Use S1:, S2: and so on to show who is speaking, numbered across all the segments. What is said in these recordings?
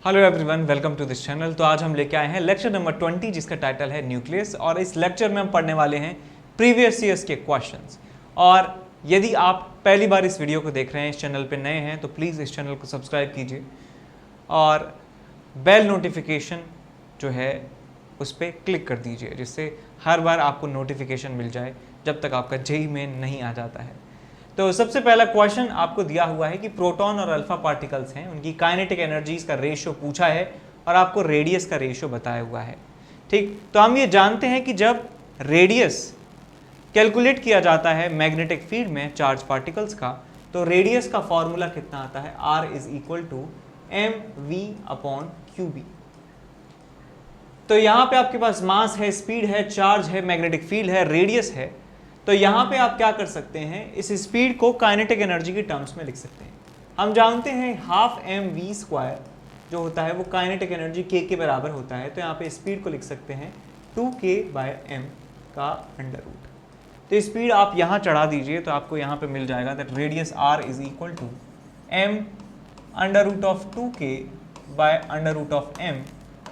S1: Hello everyone, welcome to this channel. तो आज हम लेके आए हैं लेक्चर नंबर 20 जिसका टाइटल है न्यूक्लियस, और इस लेक्चर में हम पढ़ने वाले हैं प्रीवियस ईयर्स के क्वेश्चंस। और यदि आप पहली बार इस वीडियो को देख रहे हैं, इस चैनल पे नए हैं, तो प्लीज़ इस चैनल को सब्सक्राइब कीजिए और बेल नोटिफिकेशन जो है उस पर क्लिक कर दीजिए, जिससे हर बार आपको नोटिफिकेशन मिल जाए जब तक आपका जेईई में नहीं आ जाता है। तो सबसे पहला क्वेश्चन आपको दिया हुआ है कि प्रोटॉन और अल्फा पार्टिकल्स हैं, उनकी काइनेटिक एनर्जीज का रेशियो पूछा है और आपको रेडियस का रेशियो बताया हुआ है। ठीक, तो हम ये जानते हैं कि जब रेडियस कैलकुलेट किया जाता है मैग्नेटिक फील्ड में चार्ज पार्टिकल्स का, तो रेडियस का फॉर्मूला कितना आता है, R is equal to mv/qb। तो यहाँ पे आपके पास मास है, स्पीड है, चार्ज है, मैग्नेटिक फील्ड है, रेडियस है। तो यहाँ पे आप क्या कर सकते हैं, इस स्पीड को काइनेटिक एनर्जी के टर्म्स में लिख सकते हैं। हम जानते हैं हाफ mv² जो होता है वो काइनेटिक एनर्जी k के बराबर होता है। तो यहाँ पे स्पीड को लिख सकते हैं 2k/m का अंडर रूट। तो स्पीड आप यहाँ चढ़ा दीजिए तो आपको यहाँ पे मिल जाएगा that radius r is equal to m √2k/√m,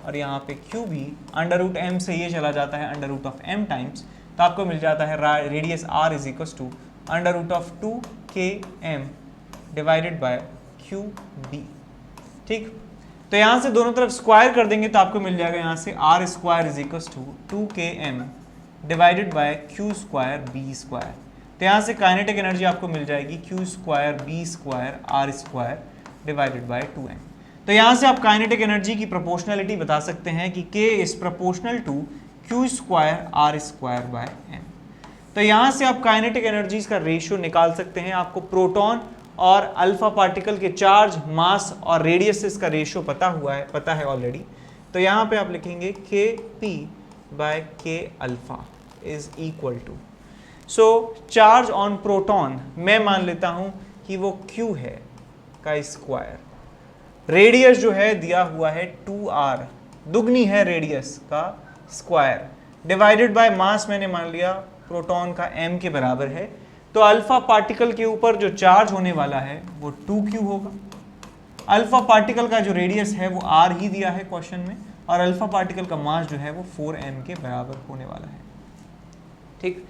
S1: और यहाँ पे qb √m से ये चला जाता है √m टाइम्स, तो आपको मिल जाता है radius r is equal to √2km divided by qb। ठीक, तो यहाँ से दोनों तरफ स्क्वायर कर देंगे तो आपको मिल जाएगा यहाँ से r² is equal to 2km divided by q² b²। तो यहाँ से काइनेटिक एनर्जी आपको मिल जाएगी q² b² r² divided by 2m। तो यहाँ से आप काइनेटिक एनर्जी की प्रोपोर्शनलिटी बता सकते हैं कि k is proportional to q² r²/m। तो यहाँ से आप काइनेटिक एनर्जीज का रेशियो निकाल सकते हैं। आपको प्रोटॉन और अल्फा पार्टिकल के चार्ज, मास और रेडियस का रेशियो पता है ऑलरेडी। तो यहाँ पे आप लिखेंगे kp/k alpha is equal to, so charge on proton मैं मान लेता हूँ कि वो q है का स्क्वायर, रेडियस जो है दिया हुआ है 2r, दुगनी है रेडियस का स्क्वायर, डिवाइडेड बाय मास मैंने मान लिया प्रोटॉन का m के बराबर है। तो अल्फा पार्टिकल के ऊपर जो चार्ज होने वाला है वो 2q होगा। अल्फा पार्टिकल का जो रेडियस है वो r ही दिया है क्वेश्चन में, और अल्फा पार्टिकल का मास जो है वो 4m के बराबर होने वाला है। ठीक,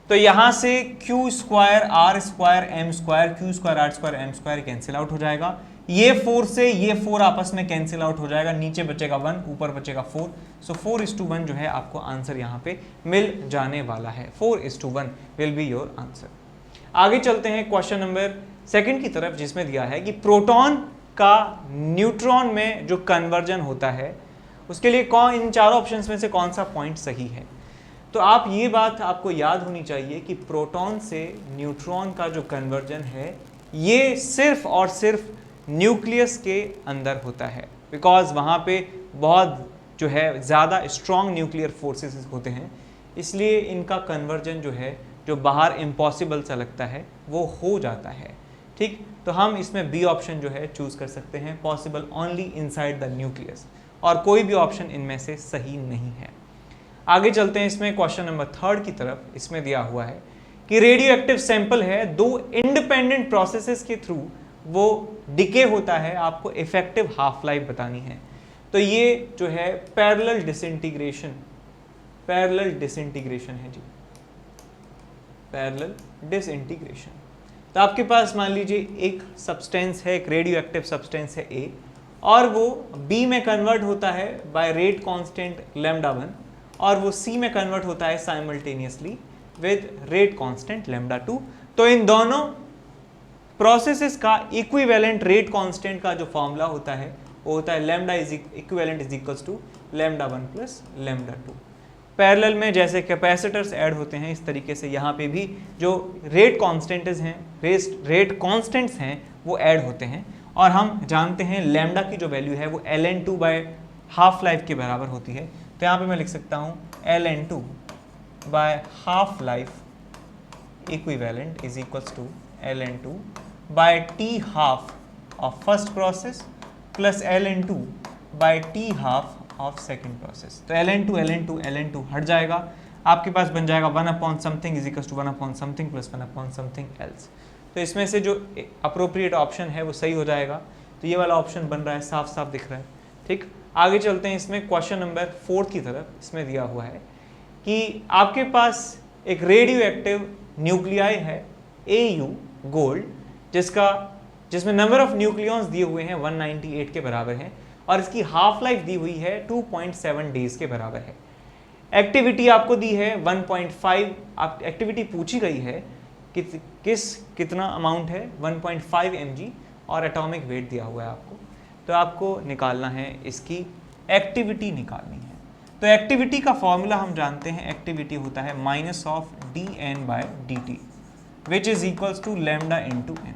S1: तो यहाँ से q² r² m², q² r² m² cancel out हो जाएगा। ये 4 से ये 4 आपस में कैंसिल आउट हो जाएगा, नीचे बचेगा 1, ऊपर बचेगा 4। सो 4:1 जो है आपको आंसर यहाँ पे मिल जाने वाला है। 4:1 विल बी योर आंसर। आगे चलते हैं क्वेश्चन नंबर 2 की तरफ, जिसमें दिया है कि प्रोटॉन का न्यूट्रॉन में जो कन्वर्जन होता है उसके लिए इन चारों ऑप्शंस में से कौन सा पॉइंट सही है। तो आप ये बात आपको याद होनी चाहिए कि प्रोटॉन से न्यूट्रॉन का जो कन्वर्जन है ये सिर्फ और सिर्फ न्यूक्लियस के अंदर होता है, बिकॉज वहाँ पे बहुत जो है ज़्यादा स्ट्रॉन्ग न्यूक्लियर फोर्सेस होते हैं, इसलिए इनका कन्वर्जन जो है जो बाहर इम्पॉसिबल सा लगता है वो हो जाता है। ठीक, तो हम इसमें बी ऑप्शन जो है चूज़ कर सकते हैं, possible only inside the nucleus, और कोई भी ऑप्शन इनमें से सही नहीं है। आगे चलते हैं इसमें क्वेश्चन नंबर 3 की तरफ। इसमें दिया हुआ है कि रेडियो एक्टिव सैंपल है, 2 इंडिपेंडेंट प्रोसेसेस के थ्रू वो डिके होता है, आपको इफेक्टिव हाफ लाइफ बतानी है। तो ये जो है पैरेलल डिसइंटीग्रेशन है जी, पैरेलल डिसइंटीग्रेशन। तो आपके पास मान लीजिए एक सब्सटेंस है, एक रेडियो एक्टिव सब्सटेंस है A, और वो B में कन्वर्ट होता है बाय रेट कांस्टेंट λ1, और वो C में कन्वर्ट होता है साइमल्टेनियसली विद रेट कांस्टेंट λ2। तो इन दोनों प्रोसेसेस का इक्विवेलेंट रेट कांस्टेंट का जो फॉर्मूला होता है वो होता है λ is equivalent is equals to λ1 plus λ2। Parallel में जैसे कैपेसिटर्स ऐड होते हैं, इस तरीके से यहाँ पे भी जो रेट कांस्टेंट्स हैं वो ऐड होते हैं, और हम जानते हैं लैम्डा की जो वैल्यू है वो ln2 बाय हाफ लाइफ के बराबर होती है। तो यहाँ पे मैं लिख सकता हूँ ln2 by half life equivalent is equals to ln2 by t half of first process plus ln2 by t half of second process. तो ln2 हट जाएगा, आपके पास बन जाएगा 1/something is equals to 1/something plus 1/something else. तो इसमें से जो अप्रोप्रिएट ऑप्शन है वो सही हो जाएगा। तो ये वाला ऑप्शन बन रहा है, साफ साफ दिख रहा है। ठीक, आगे चलते हैं इसमें क्वेश्चन नंबर 4 की तरफ। इसमें दिया हुआ है कि आपके पास एक रेडियो एक्टिव न्यूक्लियाई है AU गोल्ड, जिसमें नंबर ऑफ न्यूक्लियॉन्स दिए हुए हैं 198 के बराबर है और इसकी हाफ लाइफ दी हुई है 2.7 डेज के बराबर है। एक्टिविटी आपको दी है 1.5, आप एक्टिविटी पूछी गई है कि कितना अमाउंट है 1.5 mg और एटॉमिक वेट दिया हुआ है आपको, तो आपको निकालना है इसकी एक्टिविटी निकालनी है। तो एक्टिविटी का फॉर्मूला हम जानते हैं, एक्टिविटी होता है -dN/dt which is equals to lambda into n,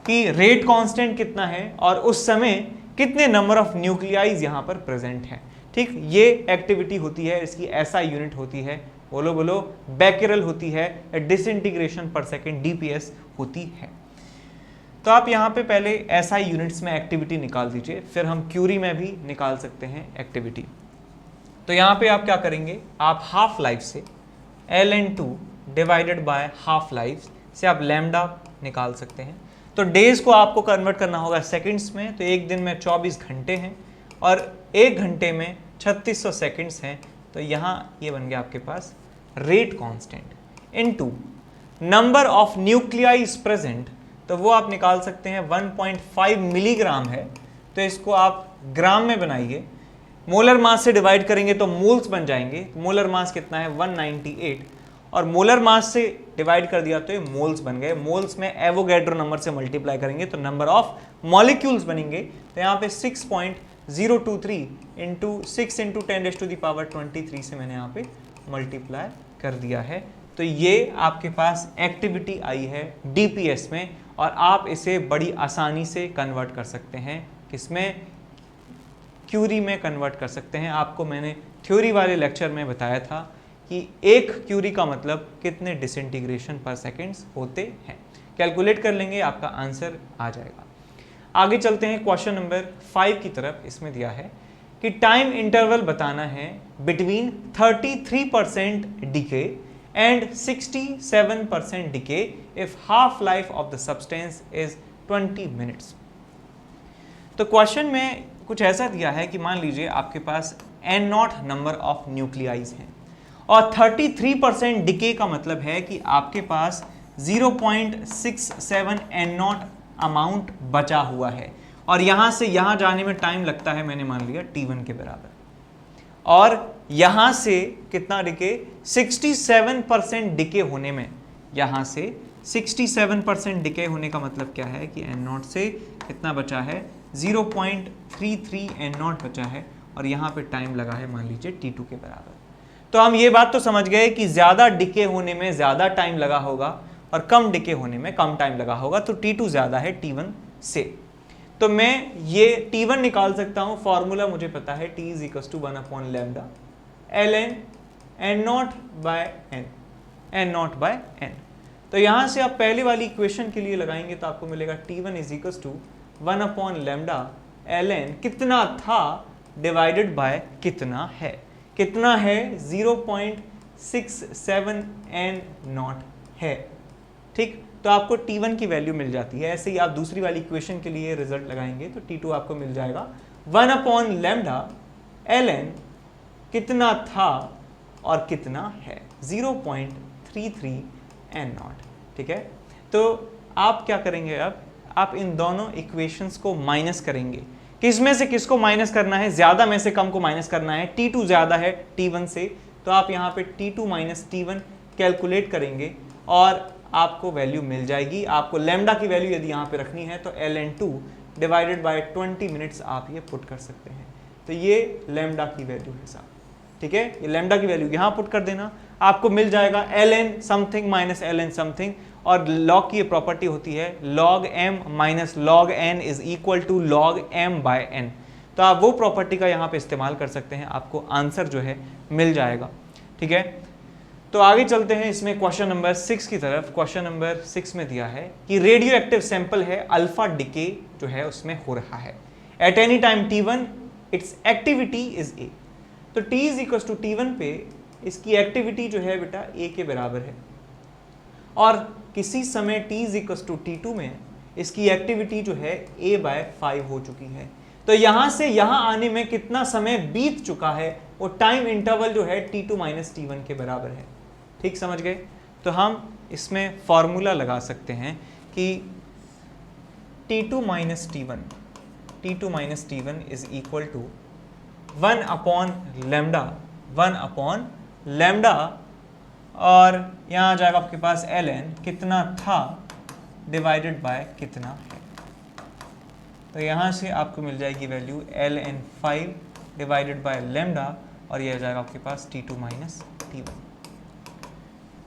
S1: कि रेट कांस्टेंट कितना है और उस समय कितने नंबर ऑफ न्यूक्लियाइज यहाँ पर प्रेजेंट हैं। ठीक, ये एक्टिविटी होती है, इसकी SI यूनिट होती है, बोलो बैकेरल होती है, डिसइंटीग्रेशन पर सेकेंड DPS होती है। तो आप यहाँ पे पहले SI यूनिट्स में एक्टिविटी निकाल दीजिए, फिर हम क्यूरी में भी निकाल सकते हैं एक्टिविटी। तो यहाँ पे आप क्या करेंगे, आप हाफ लाइफ से ln2 divided by half life से आप लैम्डा निकाल सकते हैं। तो डेज को आपको कन्वर्ट करना होगा सेकंड्स में, तो एक दिन में 24 घंटे हैं और एक घंटे में 3600 सेकंड्स हैं। तो यहाँ ये बन गया आपके पास rate constant into number of nuclei present, तो वो आप निकाल सकते हैं 1.5 मिलीग्राम है, तो इसको आप ग्राम में बनाइए, मोलर मास से डिवाइड करेंगे तो मोल्स बन जाएंगे। मोलर मास कितना है 198 और मोलर मास से डिवाइड कर दिया तो ये मोल्स बन गए। मोल्स में एवोगैड्रो नंबर से मल्टीप्लाई करेंगे तो नंबर ऑफ मॉलिक्यूल्स बनेंगे। तो यहाँ पे 6.023 इंटू 6 इंटू 10⁻23 से मैंने यहाँ पे मल्टीप्लाई कर दिया है। तो ये आपके पास एक्टिविटी आई है DPS में और आप इसे बड़ी आसानी से कन्वर्ट कर सकते हैं, किसमें, क्यूरी में कन्वर्ट कर सकते हैं। आपको मैंने थ्योरी वाले लेक्चर में बताया था कि एक क्यूरी का मतलब कितने डिसइंटीग्रेशन पर सेकेंड्स होते हैं। कैलकुलेट कर लेंगे, आपका आंसर आ जाएगा। आगे चलते हैं क्वेश्चन नंबर 5 की तरफ। इसमें दिया है कि टाइम इंटरवल बताना है between 33% decay and 67% decay if half life of the substance is 20 minutes. तो क्वेश्चन में कुछ ऐसा दिया है कि मान लीजिए आपके पास N0 नंबर ऑफ न्यूक्लियाइज हैं और 33% डिके का मतलब है कि आपके पास 0.67 N0 अमाउंट बचा हुआ है और यहाँ से यहाँ जाने में टाइम लगता है, मैंने मान लिया T1 के बराबर, और यहाँ से कितना डिके 67% डिके होने में, यहाँ से 67% डिके होने का मतलब क्या है कि N0 से कितना बचा है 0.33 N0 बचा है और यहाँ पे टाइम लगा है मान लीजिए T2 के बराबर। तो हम ये बात तो समझ गए कि ज़्यादा डिके होने में ज़्यादा टाइम लगा होगा और कम डिके होने में कम टाइम लगा होगा, तो T2 ज़्यादा है T1 से। तो मैं ये T1 निकाल सकता हूँ, फॉर्मूला मुझे पता है T is equal to 1/λ ln N0/N। तो यहाँ से आप पहले वाली इक्वेशन के लिए लगाएंगे तो आपको मिलेगा T1 is equal to 1/λ ln कितना था डिवाइडेड बाय कितना है, कितना है 0.67 N0 है। ठीक, तो आपको T1 की वैल्यू मिल जाती है। ऐसे ही आप दूसरी वाली इक्वेशन के लिए रिजल्ट लगाएंगे तो T2 आपको मिल जाएगा 1/λ ln कितना था और कितना है 0.33 N0। ठीक है, तो आप क्या करेंगे, अब आप इन दोनों इक्वेशंस को माइनस करेंगे। किस में से किसको माइनस करना है, ज्यादा में से कम को माइनस करना है। T2 ज्यादा है T1 से, तो आप यहाँ पे T2 माइनस T1 कैलकुलेट करेंगे और आपको वैल्यू मिल जाएगी। आपको लैम्डा की वैल्यू यदि यहाँ पे रखनी है तो ln2 डिवाइडेड बाय 20 मिनट्स आप ये पुट कर सकते हैं। तो ये लैम्डा की वैल्यू है साहब। ठीक है, ये लैम्डा की वैल्यू यहाँ पुट कर देना, आपको मिल जाएगा ln something minus ln something. और लॉग की ये प्रॉपर्टी होती है log m minus log n is equal to log m by n। तो आप वो प्रॉपर्टी का यहाँ पे इस्तेमाल कर सकते हैं, आपको आंसर जो है मिल जाएगा। ठीक है, तो आगे चलते हैं इसमें क्वेश्चन नंबर 6 की तरफ। क्वेश्चन नंबर 6 में दिया है कि रेडियो एक्टिव सैंपल है, अल्फा डिके जो है उसमें हो रहा है at any time T1 its activity is A। तो T is equal to T1 पे इसकी एक्टिविटी जो है बेटा A के बराबर है और किसी समय T is equal to T2 में इसकी एक्टिविटी जो है A/5 हो चुकी है। तो यहां से यहां आने में कितना समय बीत चुका है, वो टाइम इंटरवल जो है t2 माइनस टी1 के बराबर है। ठीक समझ गए? तो हम इसमें फॉर्मूला लगा सकते हैं कि t2 minus t one is equal to 1 upon lambda और यहाँ आ जाएगा आपके पास ln कितना था डिवाइडेड बाय कितना है। तो यहाँ से आपको मिल जाएगी value ln 5 divided by lambda और ये आ जाएगा आपके पास t2 माइनस टी1।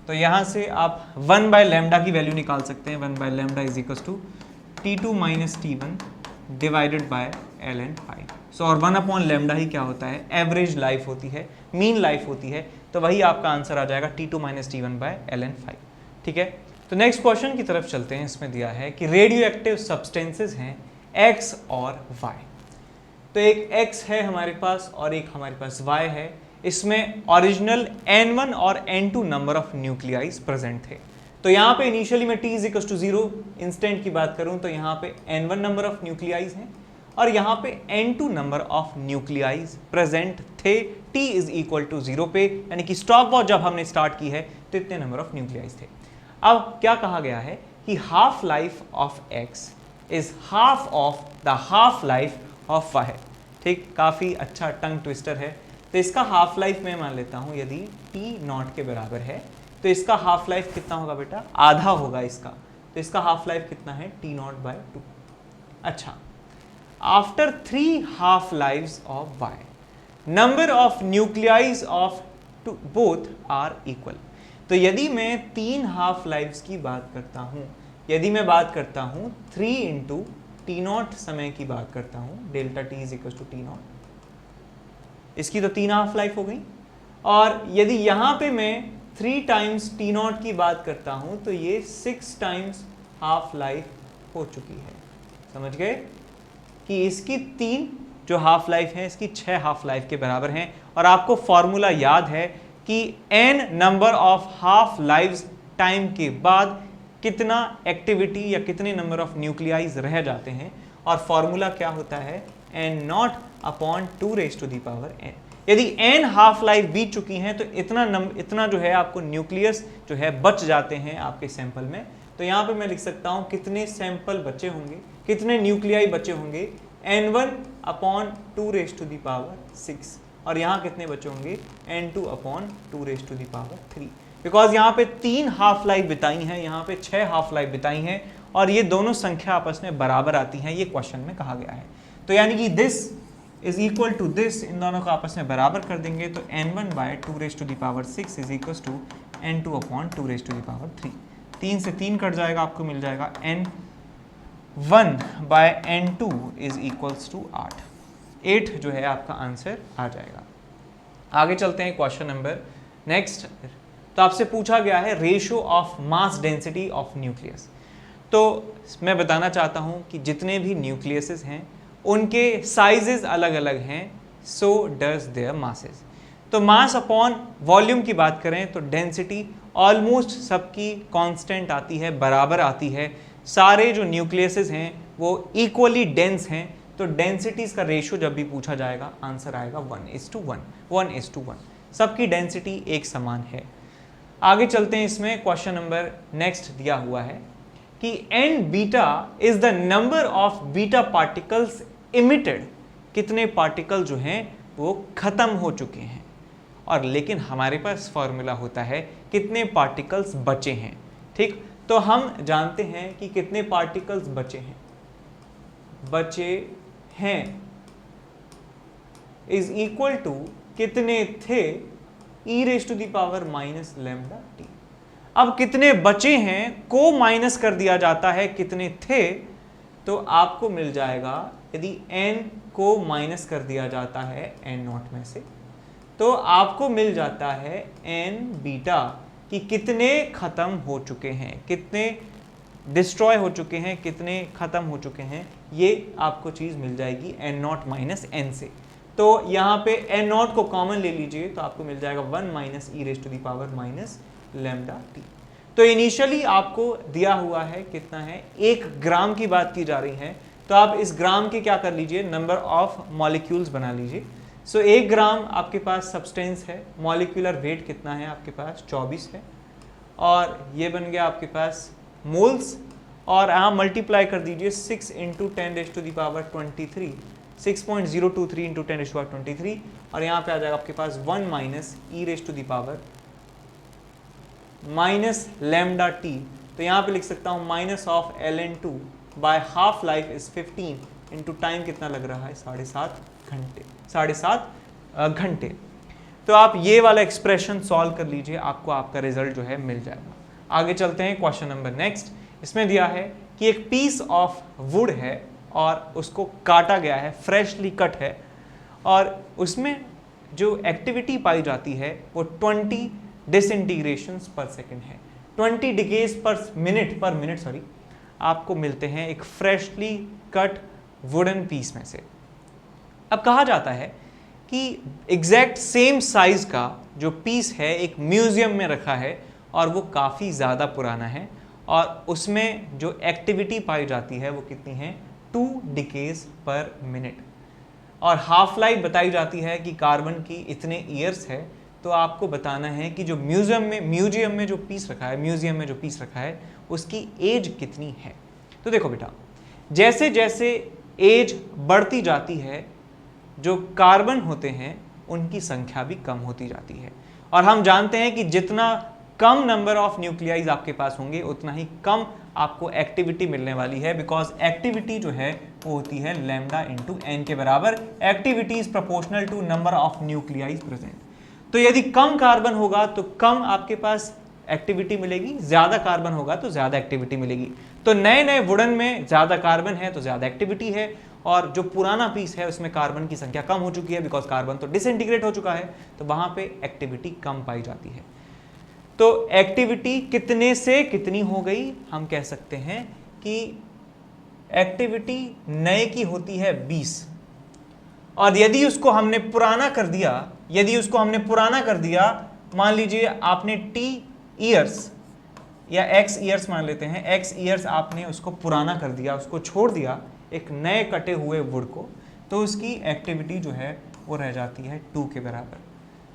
S1: तो यहाँ से आप 1 बाय लैम्डा की वैल्यू निकाल सकते हैं। 1 by lambda is equal to t2 minus t one divided by ln 5। So और 1 अपॉन लैम्डा ही क्या होता है, एवरेज लाइफ होती है, मीन लाइफ होती है। तो वही आपका आंसर आ जाएगा t2 माइनस टी1 बाय ln 5। ठीक है, तो नेक्स्ट क्वेश्चन की तरफ चलते हैं। इसमें दिया है कि रेडियो एक्टिव सब्सटेंसेज हैं x और y। तो एक x है हमारे पास और एक हमारे पास y है। इसमें ओरिजिनल n1 और n2 number of nuclei present थे। तो यहाँ पे इनिशियली में t is equal to 0 instant की बात करूँ तो यहाँ पे n1 नंबर ऑफ न्यूक्लियाइज हैं और यहाँ पे n2 number of nuclei present थे t इज इक्वल टू 0 पे, यानी कि स्टॉप वॉच जब हमने स्टार्ट की है तो इतने नंबर ऑफ न्यूक्लियाइज थे। अब क्या कहा गया है कि half life of x is half of the half life of y। ठीक, काफ़ी अच्छा टंग ट्विस्टर है। तो इसका हाफ लाइफ मैं मान लेता हूँ यदि t नॉट के बराबर है तो इसका हाफ लाइफ कितना होगा बेटा, आधा होगा इसका। तो इसका हाफ लाइफ कितना है t नॉट बाय 2। अच्छा, after 3 half lives of y number of nuclei of both are equal. तो यदि मैं 3 हाफ लाइव्स की बात करता हूँ, यदि मैं बात करता हूँ 3 इंटू टी नॉट समय की बात करता हूँ, delta t is equal to t naught, इसकी तो 3 हाफ लाइफ हो गई। और यदि यहाँ पे मैं 3 टाइम्स टी नॉट की बात करता हूँ तो ये 6 टाइम्स हाफ लाइफ हो चुकी है। समझ गए कि इसकी 3 जो हाफ लाइफ है इसकी 6 हाफ लाइफ के बराबर हैं। और आपको फॉर्मूला याद है कि n number of half lives time के बाद कितना एक्टिविटी या कितने नंबर ऑफ न्यूक्लियाइज रह जाते हैं, और फॉर्मूला क्या होता है n naught upon 2 raise to the power n। यदि n हाफ लाइफ बीत चुकी हैं तो इतना जो है आपको न्यूक्लियस जो है बच जाते हैं आपके सैंपल में। तो यहाँ पे मैं लिख सकता हूँ कितने सैंपल बचे होंगे, कितने न्यूक्लियाई बचे होंगे, n1 upon 2 raise to the power 6 और यहाँ कितने बचे होंगे n2 upon 2 raise to the power 3। Because यहाँ पे 3 हाफ लाइफ बिताई हैं, यहाँ पे 6 हाफ लाइफ बिताई हैं और ये दोनों संख्या आपस में बराबर आती हैं, ये क्वेश्चन में कहा गया है। तो यानी कि this is equal to this, इन दोनों को आपस में बराबर कर देंगे तो n1 by 2 raise to the power 6 is equal to n2 upon 2 raise to the power 3। 3 से 3 कट जाएगा, आपको मिल जाएगा n1 bye n2 is equals to 8 जो है आपका आंसर आ जाएगा। आगे चलते हैं क्वेश्चन नंबर नेक्स्ट। तो आपसे पूछा गया है ratio of mass density of nucleus. तो मैं बताना चाहता हूं कि जितने भी न्यूक्लियसेस हैं उनके साइजेस अलग अलग हैं, सो डज देयर मासेस। तो मास अपॉन वॉल्यूम की बात करें तो डेंसिटी ऑलमोस्ट सबकी कांस्टेंट आती है, बराबर आती है। सारे जो न्यूक्लियसेस हैं वो इक्वली डेंस हैं, तो डेंसिटीज का रेशियो जब भी पूछा जाएगा आंसर आएगा 1:1 सबकी डेंसिटी एक समान है। आगे चलते हैं, इसमें क्वेश्चन नंबर नेक्स्ट दिया हुआ है कि n beta is the number of beta particles emitted. कितने पार्टिकल जो हैं वो खत्म हो चुके हैं, और लेकिन हमारे पास फॉर्मूला होता है कितने पार्टिकल्स बचे हैं। ठीक, तो हम जानते हैं कि कितने पार्टिकल्स बचे हैं इज इक्वल टू कितने थे e raise to the power minus lambda t. अब कितने बचे हैं को माइनस कर दिया जाता है कितने थे, तो आपको मिल जाएगा यदि n को माइनस कर दिया जाता है n नॉट में से तो आपको मिल जाता है n बीटा कि कितने खत्म हो चुके हैं, कितने डिस्ट्रॉय हो चुके हैं, कितने खत्म हो चुके हैं, ये आपको चीज़ मिल जाएगी n नॉट माइनस n से। तो यहाँ पे n नॉट को कॉमन ले लीजिए तो आपको मिल जाएगा 1 minus e raise to the power minus lambda t. तो इनिशियली आपको दिया हुआ है कितना है, 1 ग्राम की बात की जा रही है, तो आप इस ग्राम के क्या कर लीजिए, नंबर ऑफ मॉलिक्यूल्स बना लीजिए। सो 1 ग्राम आपके पास सब्सटेंस है, मॉलिक्यूलर वेट कितना है आपके पास 24 है, और ये बन गया आपके पास मोल्स, और यहाँ मल्टीप्लाई कर दीजिए 6 इंटू 10⁻23, 6.023 इंटू 10⁻23, और यहाँ पे आ जाएगा आपके पास 1 minus e⁻ minus lambda t. तो यहाँ पे लिख सकता हूँ minus of ln2 by half life is 15 into time कितना लग रहा है 7.5 घंटे। तो आप ये वाला एक्सप्रेशन सॉल्व कर लीजिए, आपको आपका रिजल्ट जो है मिल जाएगा। आगे चलते हैं क्वेश्चन नंबर नेक्स्ट। इसमें दिया है कि एक पीस ऑफ वुड है और उसको काटा गया है, फ्रेशली कट है, और उसमें जो एक्टिविटी पाई जाती है वो 20 डिसइंटीग्रेशंस पर सेकेंड है, 20 डिकेज पर मिनट आपको मिलते हैं एक फ्रेशली कट वुडन पीस में से। अब कहा जाता है कि एग्जैक्ट सेम साइज का जो पीस है एक म्यूजियम में रखा है और वो काफ़ी ज़्यादा पुराना है, और उसमें जो एक्टिविटी पाई जाती है वो कितनी है 2 डिकेज पर मिनट, और हाफ लाइफ बताई जाती है कि कार्बन की इतने ईयर्स है। तो आपको बताना है कि जो म्यूजियम में जो पीस रखा है उसकी एज कितनी है। तो देखो बेटा, जैसे जैसे एज बढ़ती जाती है जो कार्बन होते हैं उनकी संख्या भी कम होती जाती है, और हम जानते हैं कि जितना कम नंबर ऑफ न्यूक्लियाइज आपके पास होंगे उतना ही कम आपको एक्टिविटी मिलने वाली है, बिकॉज एक्टिविटी जो है वो होती है लैम्डा इंटू एन के बराबर। Activity is proportional to number of nuclei present. तो यदि कम कार्बन होगा तो कम आपके पास एक्टिविटी मिलेगी, ज्यादा कार्बन होगा तो ज्यादा एक्टिविटी मिलेगी। तो नए वुडन में ज्यादा कार्बन है तो ज्यादा एक्टिविटी है, और जो पुराना पीस है उसमें कार्बन की संख्या कम हो चुकी है, बिकॉज कार्बन तो डिसइंटीग्रेट हो चुका है, तो वहां पे एक्टिविटी कम पाई जाती है। तो एक्टिविटी कितने से कितनी हो गई, हम कह सकते हैं कि एक्टिविटी नए की होती है 20, और यदि उसको हमने पुराना कर दिया, मान लीजिए आपने t ईयर्स या x ईयर्स मान लेते हैं, x ईयर्स आपने उसको पुराना कर दिया, उसको छोड़ दिया एक नए कटे हुए वुड को, तो उसकी एक्टिविटी जो है वो रह जाती है 2 के बराबर।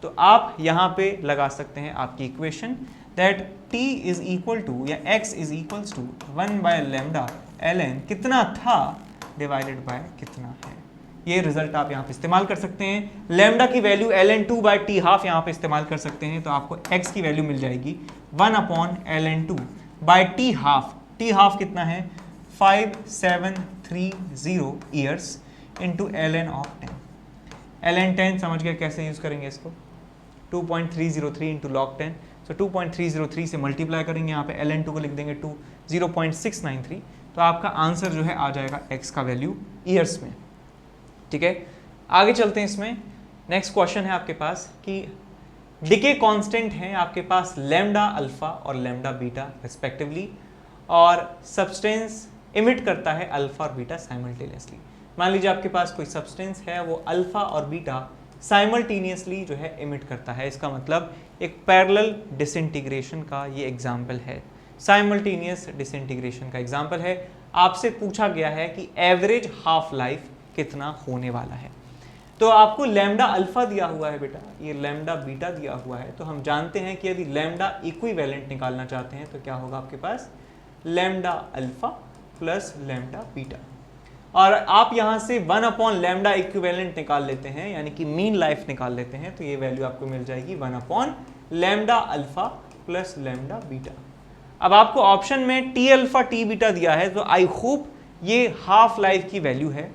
S1: तो आप यहाँ पे लगा सकते हैं आपकी equation that t is equal to या x is equals to 1 by lambda ln कितना था डिवाइडेड बाय कितना है। ये रिजल्ट आप यहाँ पे इस्तेमाल कर सकते हैं। लैम्डा की value ln2 by t half यहाँ पे इस्तेमाल कर सकते हैं, तो आपको x की वैल्यू मिल जाएगी 1/ln2 by t half. t half कितना है 5730 years into ln of 10। ln 10 समझ गए कैसे यूज करेंगे इसको, 2.303 इंटू लॉग 10। सो 2.303 से मल्टीप्लाई करेंगे, यहाँ पे ln2 को लिख देंगे 0.693, तो आपका आंसर जो है आ जाएगा x का वैल्यू ईयर्स में। ठीक है, आगे चलते हैं। इसमें नेक्स्ट क्वेश्चन है आपके पास कि डिके कांस्टेंट है आपके पास लैम्डा अल्फा और लैम्डा बीटा रिस्पेक्टिवली, और सब्सटेंस इमिट करता है अल्फा और बीटा साइमल्टेनियसली। मान लीजिए आपके पास कोई सब्सटेंस है वो अल्फा और बीटा साइमल्टेनियसली जो है इमिट करता है, इसका मतलब एक पैरेलल डिसइंटीग्रेशन का ये एग्जाम्पल है, साइमल्टेनियस डिसइंटीग्रेशन का एग्जाम्पल है। आपसे पूछा गया है कि एवरेज हाफ लाइफ कितना होने वाला है। तो आपको लैम्डा अल्फा दिया हुआ है बेटा, ये लैम्डा बीटा दिया हुआ है, तो हम जानते हैं कि यदि लैम्डा इक्विवेलेंट निकालना चाहते हैं तो क्या होगा आपके पास lambda alpha plus lambda beta, और आप यहाँ से 1/लैम्डा इक्विवेलेंट निकाल लेते हैं, यानी कि मीन लाइफ निकाल लेते हैं, तो ये वैल्यू आपको मिल जाएगी 1/लैम्डा अल्फा प्लस लैम्डा बीटा। अब आपको ऑप्शन में टी अल्फा टी बीटा दिया है, तो आई होप ये हाफ लाइफ की वैल्यू है,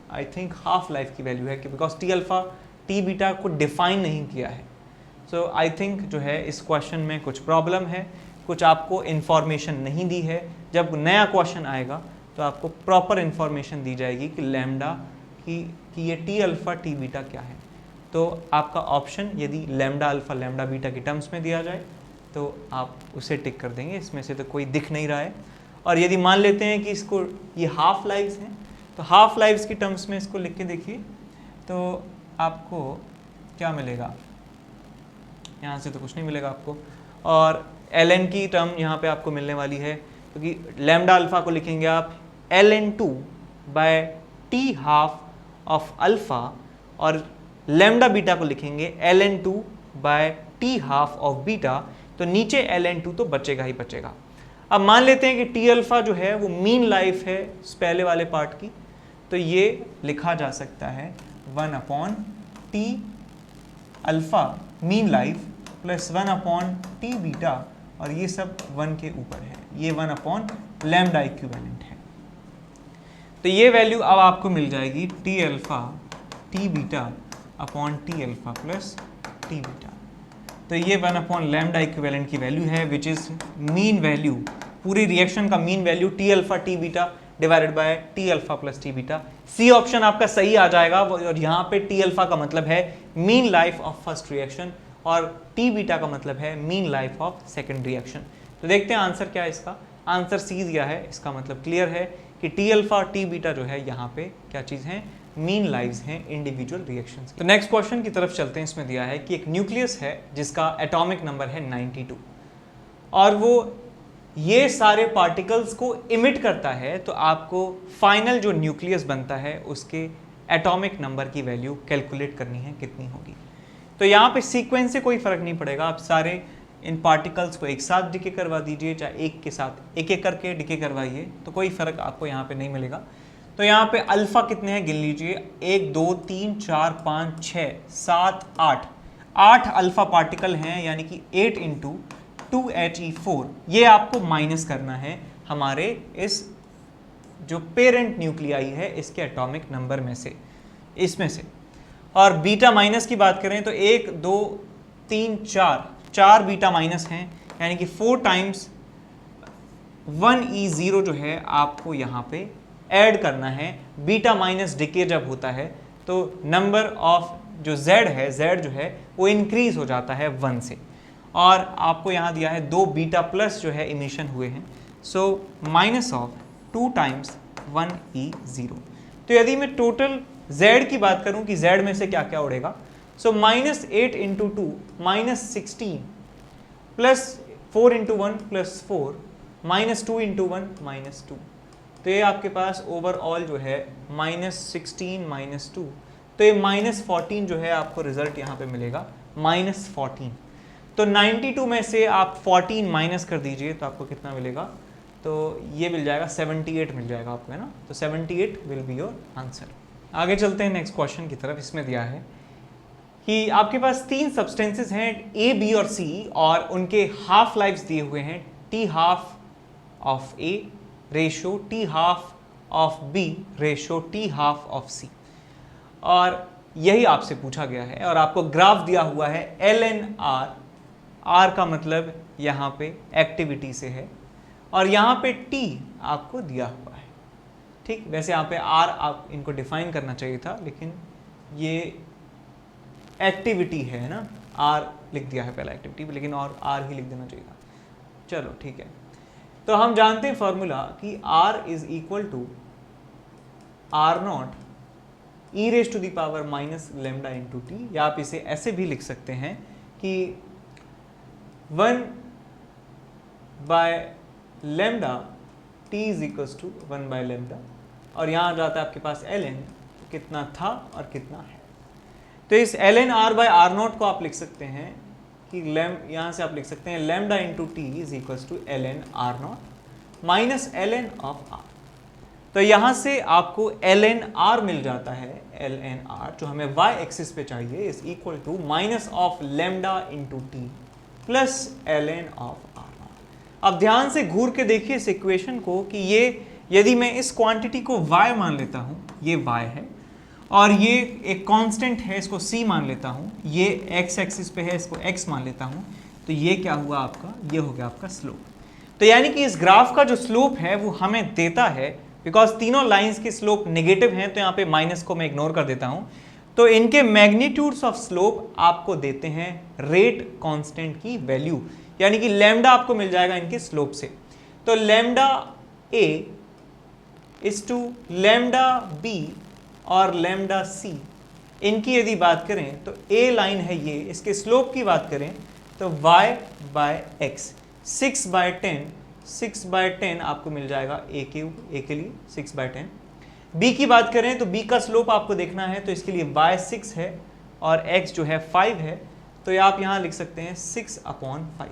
S1: आई थिंक हाफ लाइफ की वैल्यू है कि because T alpha t beta को डिफाइन नहीं किया है। सो आई थिंक जो है इस क्वेश्चन में कुछ प्रॉब्लम है, कुछ आपको इन्फॉर्मेशन नहीं दी है। जब नया क्वेश्चन आएगा तो आपको प्रॉपर इन्फॉर्मेशन दी जाएगी कि लैम्डा कि ये टी अल्फा टी बीटा क्या है। तो आपका ऑप्शन यदि लैम्डा अल्फा लैम्डा बीटा की टर्म्स में दिया जाए तो आप उसे टिक कर देंगे, इसमें से तो कोई दिख नहीं रहा है। और यदि मान लेते हैं कि इसको ये हाफ लाइव्स हैं, तो हाफ लाइव्स की टर्म्स में इसको लिख के देखिए तो आपको क्या मिलेगा, यहाँ से तो कुछ नहीं मिलेगा आपको, और ln की टर्म यहाँ पे आपको मिलने वाली है, क्योंकि लैम्डा अल्फा को लिखेंगे आप ln2 by t half of alpha, और लैम्डा बीटा को लिखेंगे ln2 by t half of beta, तो नीचे ln2 तो बचेगा ही बचेगा। अब मान लेते हैं कि टी अल्फा जो है वो मीन लाइफ है पहले वाले पार्ट की, तो ये लिखा जा सकता है 1/t alpha mean life plus 1/t beta, और ये सब 1 के ऊपर है, ये 1/लैम्डा इक्विवेलेंट है। तो ये वैल्यू अब आपको मिल जाएगी t alpha t beta upon t alpha plus t beta. तो ये 1/लैम्डा इक्विवेलेंट की वैल्यू है, विच इज मीन वैल्यू, पूरी रिएक्शन का mean value t alpha t beta divided by t alpha plus t beta. C option आपका सही आ जाएगा, और यहाँ पे टी अल्फा का मतलब है mean life of first reaction, और टी बीटा का मतलब है mean life of second reaction. तो देखते हैं आंसर क्या है इसका। आंसर सी दिया है, इसका मतलब क्लियर है कि टी अल्फा और टी बीटा जो है यहाँ पे क्या चीज़ है, मीन लाइव्स हैं इंडिविजुअल रिएक्शंस। तो नेक्स्ट क्वेश्चन की तरफ चलते हैं। इसमें दिया है कि एक न्यूक्लियस है जिसका एटॉमिक नंबर है 92, और वो ये सारे पार्टिकल्स को इमिट करता है, तो आपको फाइनल जो न्यूक्लियस बनता है उसके एटॉमिक नंबर की वैल्यू कैलकुलेट करनी है, कितनी होगी। तो यहाँ पे सीक्वेंस से कोई फर्क नहीं पड़ेगा, आप सारे इन पार्टिकल्स को एक साथ डिके करवा दीजिए, चाहे एक के साथ एक एक करके डिके करवाइए, तो कोई फर्क आपको यहाँ पे नहीं मिलेगा। तो यहाँ पे अल्फा कितने हैं गिन लीजिए, 1 2 3 4 5 6 7 8 अल्फा पार्टिकल हैं, यानी कि 8 × 2He4, ये आपको माइनस करना है हमारे इस जो पेरेंट न्यूक्लियाई है इसके एटॉमिक नंबर में से, इसमें से। और बीटा माइनस की बात करें तो 1 2 3 4 बीटा माइनस हैं, यानी कि 4 टाइम्स 1E0 जो है आपको यहाँ पे ऐड करना है। बीटा माइनस डिके जब होता है तो नंबर ऑफ जो z है, z जो है वो इंक्रीज हो जाता है 1 से, और आपको यहाँ दिया है 2 बीटा प्लस जो है इमिशन हुए हैं, so minus of 2 times 1E0। तो यदि मैं टोटल z की बात करूं कि z में से क्या क्या उड़ेगा, सो -8 × 2 -16 प्लस 4 × 1 प्लस 4 -2 × 1 -2, तो ये आपके पास ओवरऑल जो है -16 -2, तो ये -14 जो है आपको रिजल्ट यहाँ पे मिलेगा -14। तो 92 में से आप 14 माइनस कर दीजिए तो आपको कितना मिलेगा, तो ये मिल जाएगा 78 मिल जाएगा आपको, है ना। तो 78 विल बी योर आंसर। आगे चलते हैं नेक्स्ट क्वेश्चन की तरफ। इसमें दिया है कि आपके पास 3 सब्सटेंसेस हैं A, B और C, और उनके हाफ लाइफ्स दिए हुए हैं T half of A ratio T half of B ratio T half of C, और यही आपसे पूछा गया है, और आपको ग्राफ दिया हुआ है ln_r, R का मतलब यहाँ पे एक्टिविटी से है, और यहाँ पे T आपको दिया हुआ है, ठीक। वैसे यहाँ पे R आप इनको डिफाइन करना चाहिए था, लेकिन ये एक्टिविटी है ना, R लिख दिया है पहला एक्टिविटी, लेकिन और R ही लिख देना चाहिए था। चलो ठीक है, तो हम जानते हैं फॉर्मूला कि R is equal to R0 e⁻⁻ lambda into t, या आप इसे ऐसे भी लिख सकते हैं कि 1/लैम्डा t इज इक्वल्स टू 1/लैम्डा, और यहाँ जाता है आपके पास ln, कितना था और कितना है। तो इस ln/r0 को आप लिख सकते हैं कि यहाँ से आप लिख सकते हैं lambda into t is equals to ln_r0 minus ln of r। तो यहाँ से आपको ln_r मिल जाता है, ln_r जो हमें y एक्सिस पे चाहिए, is equal to minus of lambda into t plus ln of r0। अब ध्यान से घूर के देखिए इस इक्वेशन को कि ये यदि मैं इस क्वांटिटी को y मान लेता हूँ, ये y है, और ये एक कांस्टेंट है, इसको c मान लेता हूँ, ये x एक्सिस पे है, इसको x मान लेता हूँ, तो ये क्या हुआ आपका, ये हो गया आपका स्लोप। तो यानी कि इस ग्राफ का जो स्लोप है वो हमें देता है, बिकॉज तीनों लाइंस की स्लोप नेगेटिव हैं, तो यहाँ पे माइनस को मैं इग्नोर कर देता हूँ, तो इनके मैग्नीट्यूड्स ऑफ स्लोप आपको देते हैं रेट कांस्टेंट की वैल्यू, यानी कि लैम्डा आपको मिल जाएगा इनके स्लोप से। तो lambda a is to lambda b और लैम्डा c, इनकी यदि बात करें तो a लाइन है ये, इसके स्लोप की बात करें तो y/x 6/10 आपको मिल जाएगा a के लिए 6/10, b की बात करें तो b का स्लोप आपको देखना है, तो इसके लिए y 6 है और x जो है 5 है, तो ये आप यहाँ लिख सकते हैं 6/5।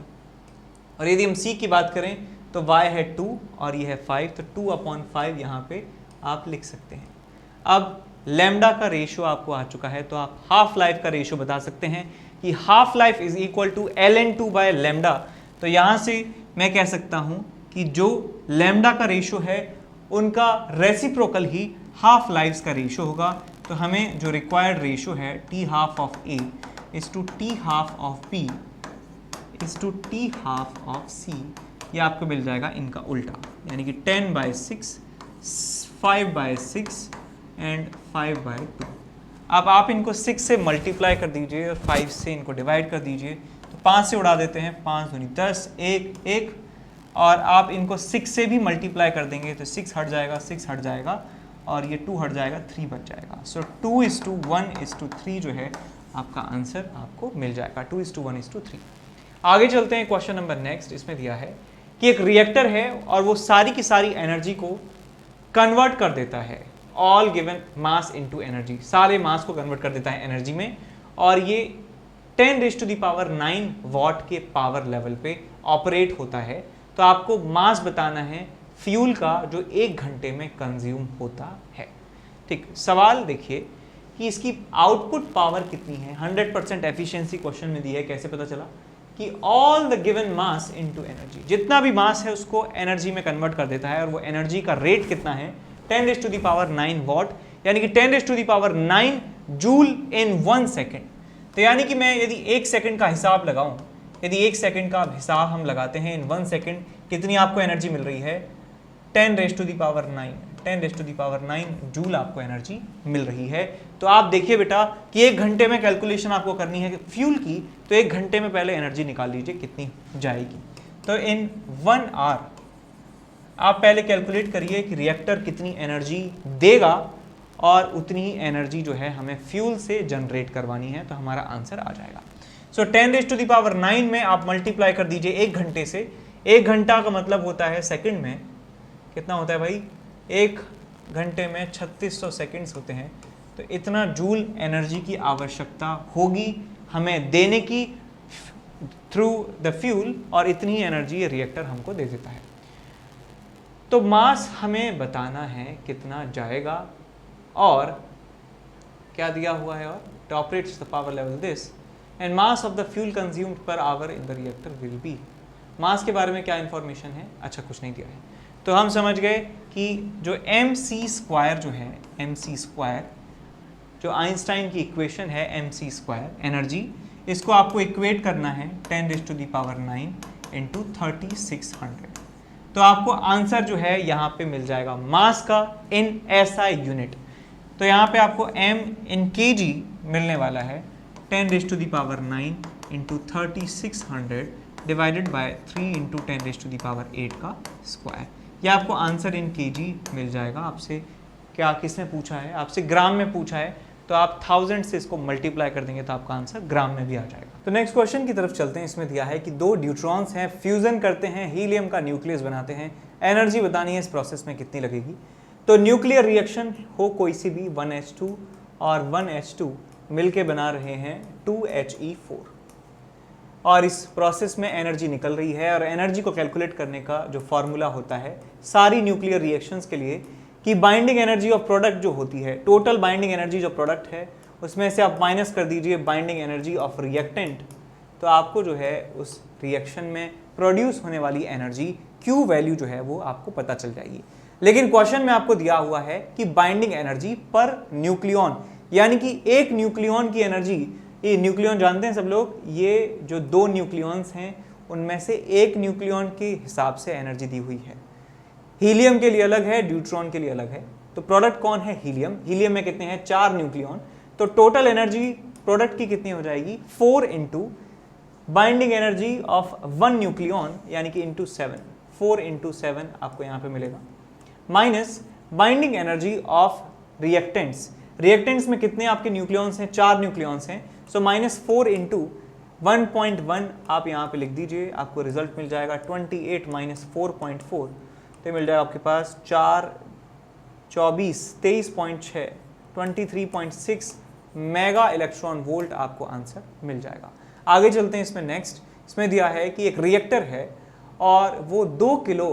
S1: और यदि हम c की बात करें तो y है 2 और ये है 5, तो 2/5 यहाँ पे आप लिख सकते हैं। अब लैम्डा का रेशियो आपको आ चुका है, तो आप हाफ लाइफ का रेशियो बता सकते हैं कि half life is equal to ln2 by lambda. तो यहाँ से मैं कह सकता हूँ कि जो लैम्डा का रेशियो है उनका रेसिप्रोकल ही हाफ लाइफ्स का रेशियो होगा। तो हमें जो रिक्वायर्ड रेशियो है t half of a is to t half of b is to t half of c, ये आपको मिल जाएगा इनका उल्टा, यानी कि 10/6, 5/6 एंड 5/2। अब आप इनको 6 से मल्टीप्लाई कर दीजिए और 5 से इनको डिवाइड कर दीजिए, तो 5 से उड़ा देते हैं, 5 दूनी 10, 1, और आप इनको 6 से भी मल्टीप्लाई कर देंगे तो 6 हट जाएगा, 6 हट जाएगा और ये 2 हट जाएगा, 3 बच जाएगा। सो 2:1:3 जो है आपका आंसर आपको मिल जाएगा, 2:1:3। आगे चलते हैं क्वेश्चन नंबर नेक्स्ट। इसमें दिया है कि एक रिएक्टर है और वो सारी की सारी एनर्जी को कन्वर्ट कर देता है, all given mass into energy, सारे मास को कन्वर्ट कर देता है एनर्जी में, और ये 10⁹ वॉट के पावर लेवल पे ऑपरेट होता है। तो आपको मास बताना है फ्यूल का जो 1 घंटे में कंज्यूम होता है। ठीक, सवाल देखिए कि इसकी आउटपुट पावर कितनी है। 100% एफिशिएंसी क्वेश्चन में दी है। कैसे पता चला कि all the given mass into energy, जितना भी मास है उसको एनर्जी में कन्वर्ट कर देता है, और वो एनर्जी का रेट कितना है 10⁹ वॉट, यानी कि 10⁹ जूल इन 1 सेकेंड। तो यानी कि मैं यदि 1 सेकेंड का हिसाब लगाऊं, यदि 1 सेकेंड का हिसाब हम लगाते हैं इन 1 सेकेंड, कितनी आपको एनर्जी मिल रही है 10⁹ जूल आपको एनर्जी मिल रही है। तो आप देखिए बेटा कि 1 घंटे में कैलकुलेशन आपको करनी है फ्यूल की, तो 1 घंटे में पहले एनर्जी निकाल लीजिए कितनी जाएगी। तो इन 1 आवर आप पहले कैलकुलेट करिए कि रिएक्टर कितनी एनर्जी देगा, और उतनी ही एनर्जी जो है हमें फ्यूल से जनरेट करवानी है, तो हमारा आंसर आ जाएगा। सो 10⁹ में आप मल्टीप्लाई कर दीजिए 1 घंटे से। 1 घंटा का मतलब होता है सेकंड में कितना होता है भाई, 1 घंटे में 3600 सेकंड्स होते हैं। तो इतना जूल एनर्जी की आवश्यकता होगी हमें देने की थ्रू द फ्यूल, और इतनी एनर्जी रिएक्टर हमको दे देता है। तो मास हमें बताना है कितना जाएगा, और क्या दिया हुआ है, और it operates the power level this and mass of the fuel consumed per hour in the reactor will be। मास के बारे में क्या इंफॉर्मेशन है, अच्छा कुछ नहीं दिया है। तो हम समझ गए कि जो mc² जो है, mc², जो आइंस्टाइन की इक्वेशन है mc² एनर्जी, इसको आपको इक्वेट करना है 10⁹ इंटू 3600। तो आपको आंसर जो है यहाँ पे मिल जाएगा मास का इन SI यूनिट। तो यहाँ पे आपको m इन kg मिलने वाला है 10⁹ इंटू 3600 डिवाइडेड बाय 3 इंटू 10⁸ का स्क्वायर। ये आपको आंसर इन kg मिल जाएगा। आपसे क्या किसने पूछा है, आपसे ग्राम में पूछा है, तो आप 1000 से इसको मल्टीप्लाई कर देंगे तो आपका आंसर ग्राम में भी आ जाएगा। तो नेक्स्ट क्वेश्चन की तरफ चलते हैं। इसमें दिया है कि 2 न्यूट्रॉन्स हैं, फ्यूजन करते हैं, हीलियम का न्यूक्लियस बनाते हैं, एनर्जी बतानी है इस प्रोसेस में कितनी लगेगी। तो न्यूक्लियर रिएक्शन हो कोई सी भी, 1H2 और 1H2 मिलके बना रहे हैं 2He4, और इस प्रोसेस में एनर्जी निकल रही है। और एनर्जी को कैलकुलेट करने का जो फॉर्मूला होता है सारी न्यूक्लियर रिएक्शंस के लिए कि बाइंडिंग एनर्जी ऑफ प्रोडक्ट जो होती है, टोटल बाइंडिंग एनर्जी जो प्रोडक्ट है उसमें से आप माइनस कर दीजिए बाइंडिंग एनर्जी ऑफ रिएक्टेंट, तो आपको जो है उस रिएक्शन में प्रोड्यूस होने वाली एनर्जी Q वैल्यू जो है वो आपको पता चल जाएगी। लेकिन क्वेश्चन में आपको दिया हुआ है कि बाइंडिंग एनर्जी पर न्यूक्लियन, यानी कि एक न्यूक्लियन की एनर्जी, ये न्यूक्लियन जानते हैं सब लोग, ये जो 2 न्यूक्लियंस हैं उनमें से एक न्यूक्लियन के हिसाब से एनर्जी दी हुई है। हीलियम के लिए अलग है, ड्यूट्रॉन के लिए अलग है। तो प्रोडक्ट कौन है, हीलियम। हीलियम में कितने हैं, 4 न्यूक्लियन। तो टोटल एनर्जी प्रोडक्ट की कितनी हो जाएगी, 4 into binding energy of 1 nucleon, यानी कि इंटू 7, 4 इंटू 7 आपको यहाँ पे मिलेगा, minus binding energy of reactants. Reactants में कितने आपके न्यूक्लियंस हैं, 4 न्यूक्लियंस हैं। सो -4 इंटू 1.1 आप यहाँ पे लिख दीजिए, आपको रिजल्ट मिल जाएगा 28 - 4.4, तो मिल जाएगा आपके पास 4 23.6 23.6 मेगा इलेक्ट्रॉन वोल्ट आपको आंसर मिल जाएगा। आगे चलते हैं इसमें नेक्स्ट। इसमें दिया है कि एक रिएक्टर है और वो 2 किलो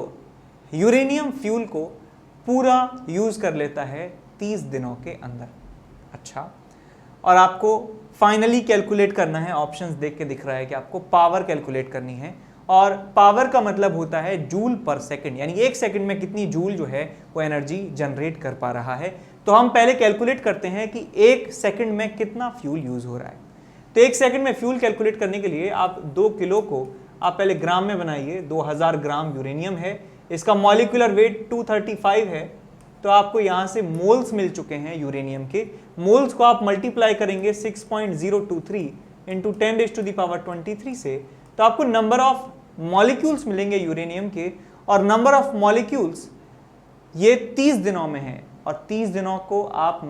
S1: यूरेनियम फ्यूल को पूरा यूज कर लेता है 30 दिनों के अंदर। अच्छा, और आपको फाइनली कैलकुलेट करना है, ऑप्शंस देख के दिख रहा है कि आपको पावर कैलकुलेट करनी है, और पावर का मतलब होता है जूल पर सेकंड, यानी एक सेकंड में कितनी जूल जो है वो एनर्जी जनरेट कर पा रहा है। तो हम पहले कैलकुलेट करते हैं कि एक सेकंड में कितना फ्यूल यूज हो रहा है। तो एक सेकंड में फ्यूल कैलकुलेट करने के लिए आप 2 किलो को आप पहले ग्राम में बनाइए। 2000 ग्राम यूरेनियम है, इसका मॉलिक्यूलर वेट 235 है, तो आपको यहां से मोल्स मिल चुके हैं यूरेनियम के। मोल्स को आप मल्टीप्लाई करेंगे 6.023 इंटू 10⁻23 से, तो आपको नंबर ऑफ मॉलिक्यूल्स मिलेंगे यूरेनियम के, और नंबर ऑफ मॉलिक्यूल्स ये 30 दिनों में है, और 30 दिनों को आप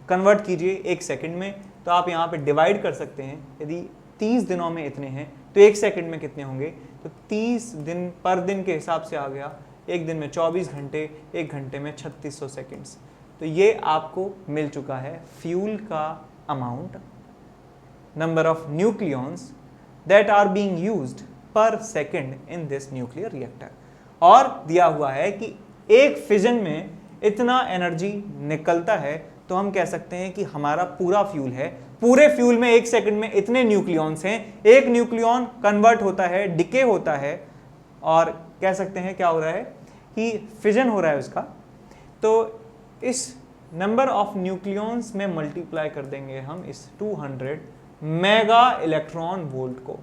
S1: कन्वर्ट कीजिए एक सेकंड में, तो आप यहाँ पे डिवाइड कर सकते हैं। यदि 30 दिनों में इतने हैं तो एक सेकंड में कितने होंगे, तो 30 दिन पर दिन के हिसाब से आ गया, एक दिन में 24 घंटे, एक घंटे में 3600 सेकेंड्स। तो ये आपको मिल चुका है फ्यूल का amount, number of nucleons that are being used per second in this nuclear reactor. और दिया हुआ है कि एक फिजन में इतना एनर्जी निकलता है, तो हम कह सकते हैं कि हमारा पूरा फ्यूल है, पूरे फ्यूल में एक सेकंड में इतने न्यूक्लियॉन्स हैं। एक न्यूक्लियॉन कन्वर्ट होता है, डिके होता है, और कह सकते हैं क्या हो रहा है कि फिजन हो रहा है उसका। तो इस नंबर ऑफ न्यूक्लियॉन्स में मल्टीप्लाई कर देंगे हम इस 200 मेगा इलेक्ट्रॉन वोल्ट को,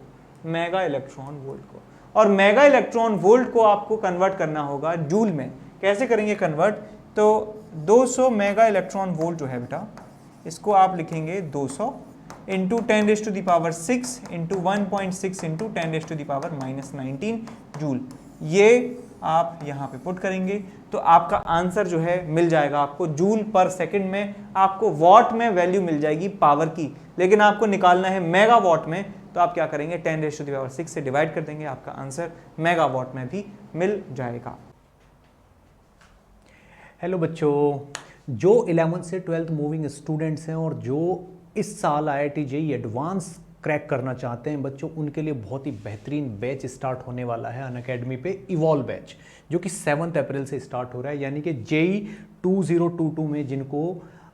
S1: मेगा इलेक्ट्रॉन वोल्ट को, और मेगा इलेक्ट्रॉन वोल्ट को आपको कन्वर्ट करना होगा जूल में। कैसे करेंगे कन्वर्ट, तो 200 मेगा इलेक्ट्रॉन वोल्ट जो है बेटा, इसको आप लिखेंगे 200 इंटू 10⁻6 इंटू 1.6 इंटू 10⁻⁻19 जूल। ये आप यहाँ पे पुट करेंगे तो आपका आंसर जो है मिल जाएगा आपको जूल पर सेकंड में। आपको वॉट में वैल्यू मिल जाएगी पावर की, लेकिन आपको निकालना है मेगा वॉट में, तो आप क्या करेंगे 10⁻6 से डिवाइड कर देंगे, आपका आंसर मेगा वॉट में भी मिल जाएगा।
S2: हेलो बच्चों, जो 11th से 12th मूविंग स्टूडेंट्स हैं और जो इस साल IIT JEE एडवांस क्रैक करना चाहते हैं बच्चों, उनके लिए बहुत ही बेहतरीन बैच स्टार्ट होने वाला है अनअकैडमी पे, इवॉल्व बैच, जो कि 7 अप्रैल से स्टार्ट हो रहा है। यानी कि JEE 2022 में जिनको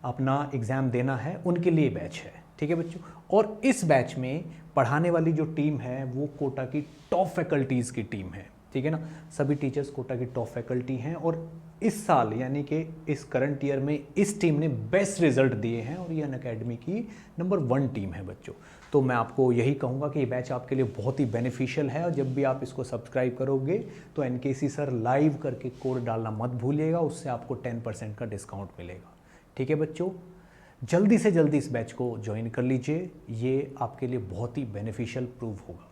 S2: अपना एग्ज़ाम देना है उनके लिए बैच है, ठीक है बच्चों। और इस बैच में पढ़ाने वाली जो टीम है वो कोटा की टॉप फैकल्टीज़ की टीम है, ठीक है ना। सभी टीचर्स कोटा की टॉप फैकल्टी हैं, और इस साल यानी कि इस करंट ईयर में इस टीम ने बेस्ट रिजल्ट दिए हैं, और ये अनअकैडमी की नंबर 1 टीम है बच्चों। तो मैं आपको यही कहूँगा कि ये बैच आपके लिए बहुत ही बेनिफिशियल है, और जब भी आप इसको सब्सक्राइब करोगे तो NKC सर लाइव करके कोड डालना मत भूलिएगा, उससे आपको 10% का डिस्काउंट मिलेगा, ठीक है बच्चों। जल्दी से जल्दी इस बैच को ज्वाइन कर लीजिए, ये आपके लिए बहुत ही बेनिफिशियल प्रूव होगा।